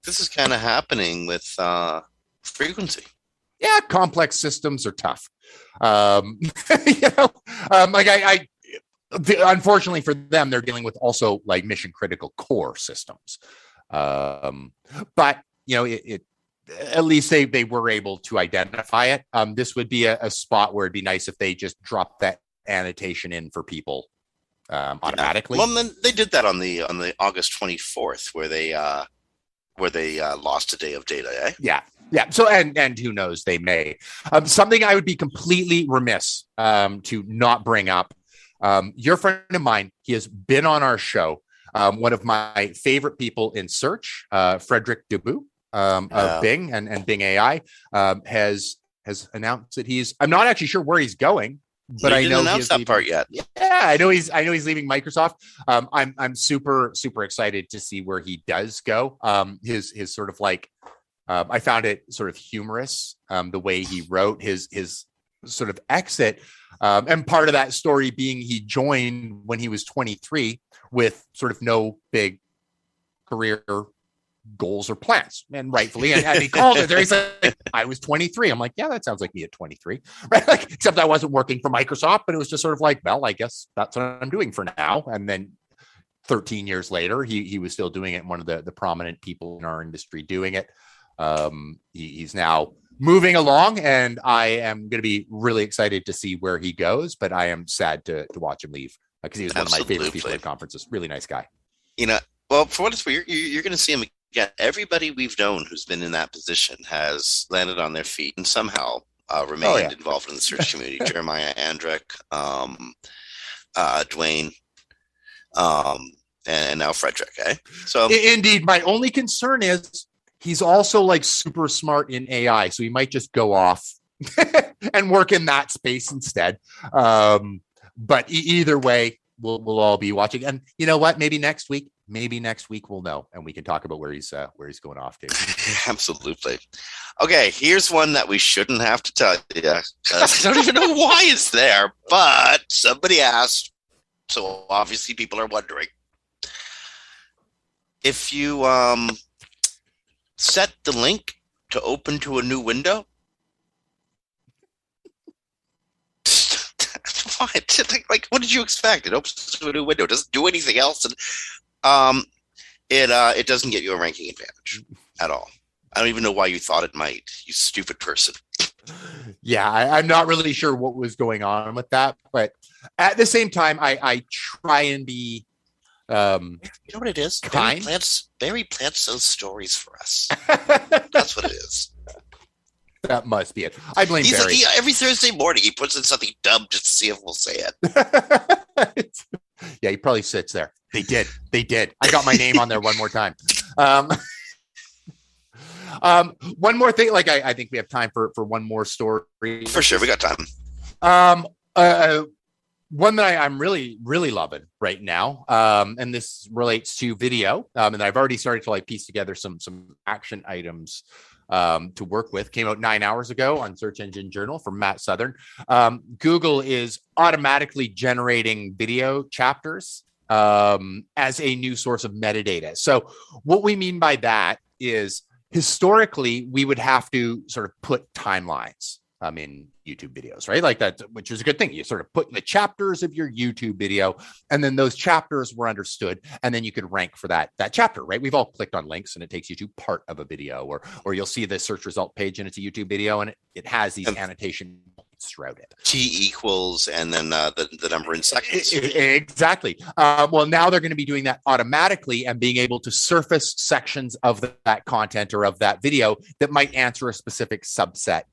this is kind of happening with frequency. Yeah, complex systems are tough. Unfortunately for them, they're dealing with also like mission critical core systems. But at least they were able to identify it. This would be a spot where it'd be nice if they just dropped that annotation in for people automatically. Well, then they did that on the August 24th, where they lost a day of data. Eh? Yeah. So and who knows, they may. Something I would be completely remiss to not bring up. Your friend of mine, he has been on our show. One of my favorite people in search, Frederick Dubu of Bing and Bing AI, has announced that I'm not actually sure where he's going. But I know he announced that part yet. Yeah, I know he's leaving Microsoft. I'm super excited to see where he does go. His sort of like I found it sort of humorous the way he wrote his sort of exit, and part of that story being he joined when he was 23 with sort of no big career goals or plans, and rightfully, and he called it there. He's like, I was 23. I'm like, yeah, that sounds like me at 23, right? Like, except I wasn't working for Microsoft, but it was just sort of like, well, I guess that's what I'm doing for now. And then 13 years later, he was still doing it. And one of the prominent people in our industry doing it. He's now moving along, and I am going to be really excited to see where he goes. But I am sad to watch him leave because he was one of my favorite people at conferences. Really nice guy. Well, for what it's worth, you're going to see him. Yeah, everybody we've known who's been in that position has landed on their feet and somehow remained involved in the search community. Jeremiah Andrick, Dwayne, and now Frederick. So indeed, my only concern is he's also like super smart in AI, so he might just go off and work in that space instead. But either way, we'll all be watching. And you know what? Maybe next week we'll know, and we can talk about where he's going off to. Absolutely. Okay, here's one that we shouldn't have to tell you. I don't even know why it's there, but somebody asked, so obviously people are wondering. If you set the link to open to a new window, what did you expect? It opens to a new window. It doesn't do anything else, and it doesn't get you a ranking advantage at all. I don't even know why you thought it might, you stupid person. Yeah, I'm not really sure what was going on with that, but at the same time, I try and be. You know what it is? Kind. Barry plants those stories for us. That's what it is. That must be it. I blame Barry. Every Thursday morning, he puts in something dumb just to see if we'll say it. Yeah, he probably sits there. They did. I got my name on there one more time. One more thing. Like I think we have time for one more story. For sure, we got time. One that I'm really, really loving right now, and this relates to video, and I've already started to piece together some action items to work with. Came out 9 hours ago on Search Engine Journal from Matt Southern. Google is automatically generating video chapters as a new source of metadata. So what we mean by that is historically, we would have to sort of put timelines in YouTube videos, right? Like that, which is a good thing. You sort of put in the chapters of your YouTube video, and then those chapters were understood, and then you could rank for that chapter, right? We've all clicked on links, and it takes you to part of a video, or you'll see the search result page, and it's a YouTube video, and it has these annotation points throughout it. T equals, and then the number in seconds. Exactly. Well, now they're going to be doing that automatically and being able to surface sections of that content or of that video that might answer a specific subset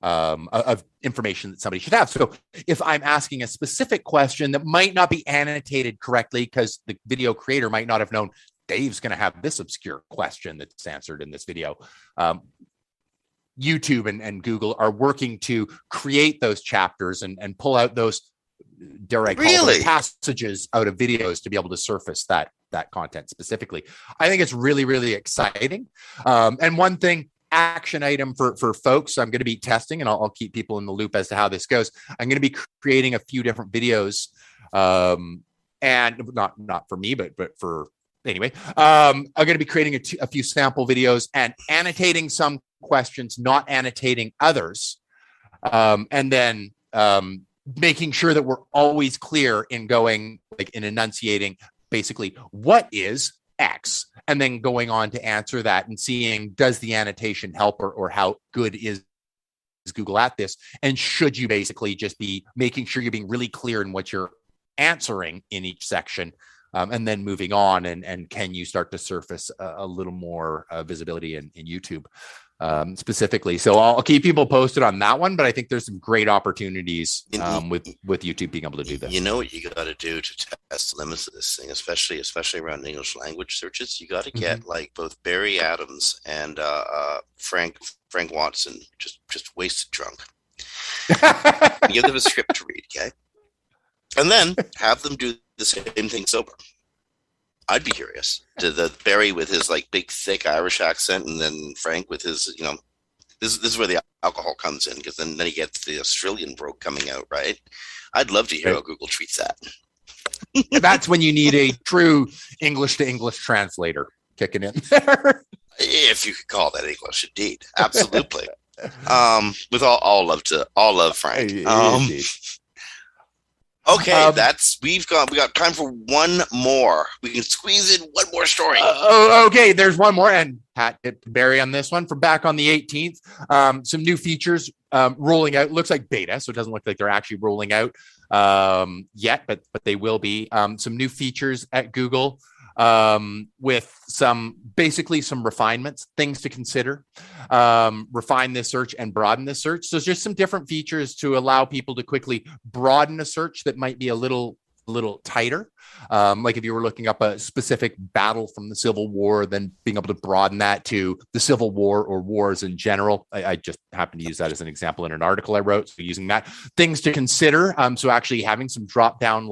of information that somebody should have. So if I'm asking a specific question that might not be annotated correctly because the video creator might not have known Dave's going to have this obscure question that's answered in this video, YouTube and Google are working to create those chapters and pull out those, dare I call them, passages out of videos to be able to surface that content specifically. I think it's really, really exciting. And one thing, action item for folks I'm going to be testing, and I'll keep people in the loop as to how this goes. I'm going to be creating a few different videos, and not for me, but for anyway. I'm going to be creating a few sample videos and annotating some questions, not annotating others, and then making sure that we're always clear in going, in enunciating basically what is X, and then going on to answer that and seeing, does the annotation help, or how good is Google at this? And should you basically just be making sure you're being really clear in what you're answering in each section, and then moving on, and can you start to surface a little more visibility in YouTube specifically? So I'll keep people posted on that one, but I think there's some great opportunities with YouTube being able to do this. You know what you got to do to test the limits of this thing, especially around English language searches. You got to get both Barry Adams and Frank Watson just wasted drunk. Give them a script to read, okay, and then have them do the same thing sober. I'd be curious. To the Barry with his big thick Irish accent, and then Frank with his, this is where the alcohol comes in, because then he gets the Australian brogue coming out, right? I'd love to hear how Google treats that. That's when you need a true English to English translator kicking in there. If you could call that English, indeed, absolutely. With all love, Frank. Okay, we got time for one more. We can squeeze in one more story. Okay, there's one more, and Pat Barry on this one from back on the 18th. Some new features rolling out. Looks like beta, so it doesn't look like they're actually rolling out yet, but they will be. Some new features at Google with some refinements, things to consider. Refine this search and broaden this search. So just some different features to allow people to quickly broaden a search that might be a little tighter. Like if you were looking up a specific battle from the Civil War, then being able to broaden that to the Civil War or wars in general. I just happened to use that as an example in an article I wrote. So using that, things to consider. So actually having some drop down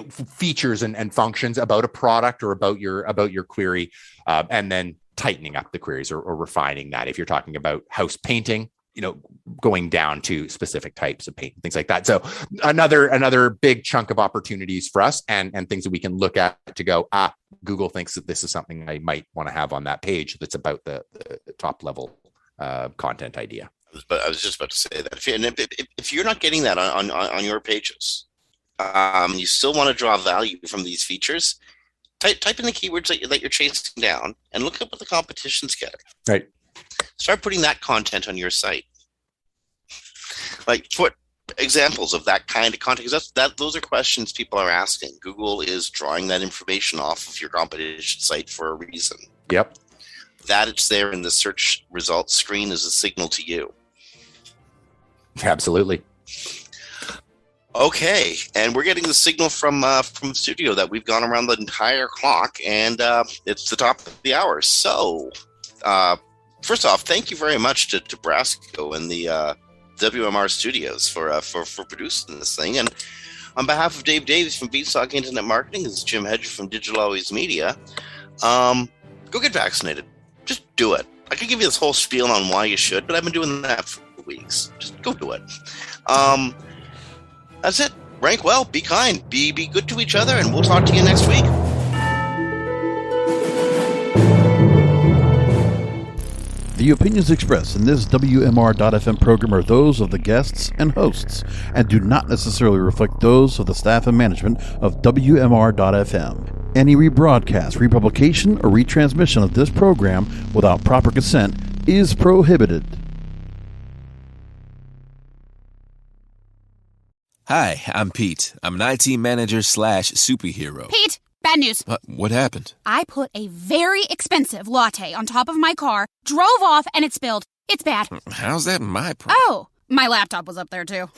features and functions about a product or about your query, and then tightening up the queries or refining that. If you're talking about house painting, going down to specific types of paint, things like that. So another big chunk of opportunities for us, and things that we can look at to go, Google thinks that this is something I might want to have on that page that's about the top level content idea. But I was just about to say that if you're not getting that on your pages, you still want to draw value from these features, type in the keywords that you're chasing down and look up what the competition's getting. Right. Start putting that content on your site. Put examples of that kind of content, because those are questions people are asking. Google is drawing that information off of your competition site for a reason. Yep. That it's there in the search results screen is a signal to you. Absolutely. Okay, and we're getting the signal from the studio that we've gone around the entire clock, and it's the top of the hour. So, first off, thank you very much to Brasco and the WMR Studios for producing this thing. And on behalf of Dave Davies from Beanstalk Internet Marketing, this is Jim Hedger from Digital Always Media. Go get vaccinated. Just do it. I could give you this whole spiel on why you should, but I've been doing that for weeks. Just go do it. That's it. Rank well, be kind, be good to each other, and we'll talk to you next week. The opinions expressed in this WMR.FM program are those of the guests and hosts and do not necessarily reflect those of the staff and management of WMR.FM. Any rebroadcast, republication, or retransmission of this program without proper consent is prohibited. Hi, I'm Pete. I'm an IT manager / superhero. Pete, bad news. What happened? I put a very expensive latte on top of my car, drove off, and it spilled. It's bad. How's that my problem? Oh, my laptop was up there too.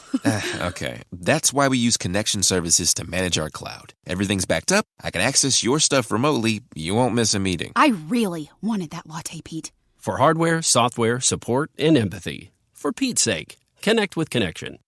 Okay, that's why we use connection services to manage our cloud. Everything's backed up. I can access your stuff remotely. You won't miss a meeting. I really wanted that latte, Pete. For hardware, software, support, and empathy. For Pete's sake, connect with Connection.